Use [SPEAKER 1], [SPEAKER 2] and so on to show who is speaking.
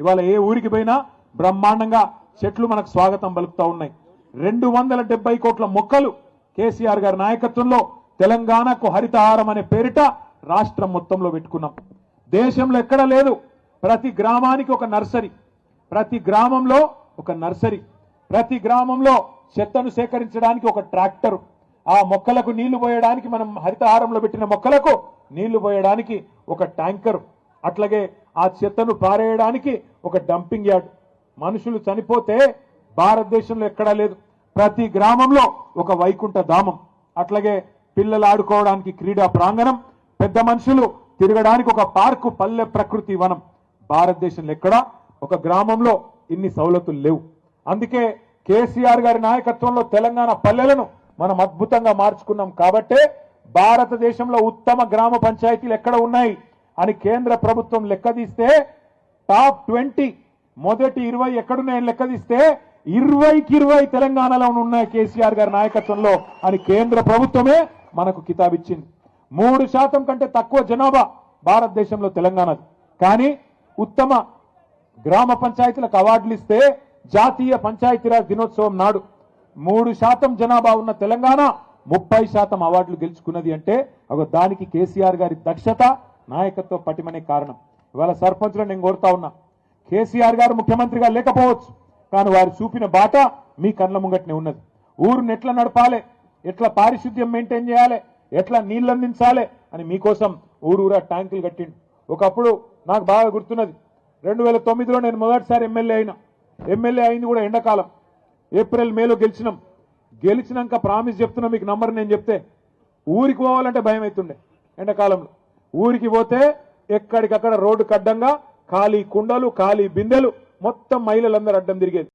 [SPEAKER 1] ఇవాళ ఏ ఊరికి పోయినా బ్రహ్మాండంగా చెట్లు మనకు స్వాగతం పలుకుతా ఉన్నాయి. 270 కోట్ల మొక్కలు కేసీఆర్ గారి నాయకత్వంలో తెలంగాణకు హరితహారం అనే పేరిట రాష్ట్రం మొత్తంలో పెట్టుకున్నాం. దేశంలో ఎక్కడ లేదు. ప్రతి గ్రామానికి ఒక నర్సరీ, ప్రతి గ్రామంలో ఒక నర్సరీ, ప్రతి గ్రామంలో చెత్తను సేకరించడానికి ఒక ట్రాక్టర్, ఆ మొక్కలకు నీళ్లు పోయడానికి మనం హరితహారంలో పెట్టిన మొక్కలకు నీళ్లు పోయడానికి ఒక ట్యాంకర్, అట్లాగే ఆ చెత్తను పారేయడానికి ఒక డంపింగ్ యార్డ్. మనుషులు చనిపోతే భారతదేశంలో ఎక్కడా లేదు. ప్రతి గ్రామంలో ఒక వైకుంఠ ధామం, అట్లాగే పిల్లలు ఆడుకోవడానికి క్రీడా ప్రాంగణం, పెద్ద మనుషులు తిరగడానికి ఒక పార్కు, పల్లె ప్రకృతి వనం. భారతదేశంలో ఎక్కడా ఒక గ్రామంలో ఇన్ని సౌలతులు లేవు. అందుకే కేసీఆర్ గారి నాయకత్వంలో తెలంగాణ పల్లెలను మనం అద్భుతంగా మార్చుకున్నాం. కాబట్టే భారతదేశంలో ఉత్తమ గ్రామ పంచాయతీలు ఎక్కడ ఉన్నాయి అని కేంద్ర ప్రభుత్వం లెక్కదీస్తే టాప్ 20 మొదటి 20 ఎక్కడున్నాయని లెక్కదీస్తే 20కి 20 తెలంగాణలో ఉన్నాయి కేసీఆర్ గారి నాయకత్వంలో అని కేంద్ర ప్రభుత్వమే మనకు కితాబిచ్చింది. 3% కంటే తక్కువ జనాభా భారతదేశంలో తెలంగాణది. కానీ ఉత్తమ గ్రామ పంచాయతీలకు అవార్డులు ఇస్తే జాతీయ పంచాయతీరాజ్ దినోత్సవం నాడు 3% జనాభా ఉన్న తెలంగాణ 30% అవార్డులు గెలుచుకున్నది అంటే దానికి కేసీఆర్ గారి దక్షత, నాయకత్వ పటిమనే కారణం. ఇవాళ సర్పంచులను నేను కోరుతా ఉన్నా, కేసీఆర్ గారు ముఖ్యమంత్రిగా లేకపోవచ్చు, కానీ వారు చూపిన బాట మీ కళ్ళ ముంగట్నే ఉన్నది. ఊరుని ఎట్లా నడపాలి, ఎట్లా పారిశుద్ధ్యం మెయింటైన్ చేయాలి, ఎట్లా నీళ్ళు అందించాలి అని మీకోసం ఊరూరా ట్యాంకులు కట్టిండు. ఒకప్పుడు నాకు బాగా గుర్తున్నది, 2009లో నేను మొదటిసారి ఎమ్మెల్యే అయినా. ఎమ్మెల్యే అయింది కూడా ఎండాకాలం, ఏప్రిల్ మేలో గెలిచినాం. గెలిచినాక ప్రామిస్ చెప్తున్నా మీకు, నంబర్ నేను చెప్తే ఊరికి పోవాలంటే భయం అవుతుండే. ఎండాకాలంలో ఊరికి పోతే ఎక్కడికక్కడ రోడ్డు కడ్డంగా ఖాళీ కుండలు, ఖాళీ బిందెలు, మొత్తం మహిళలందరూ అడ్డం తిరిగేది.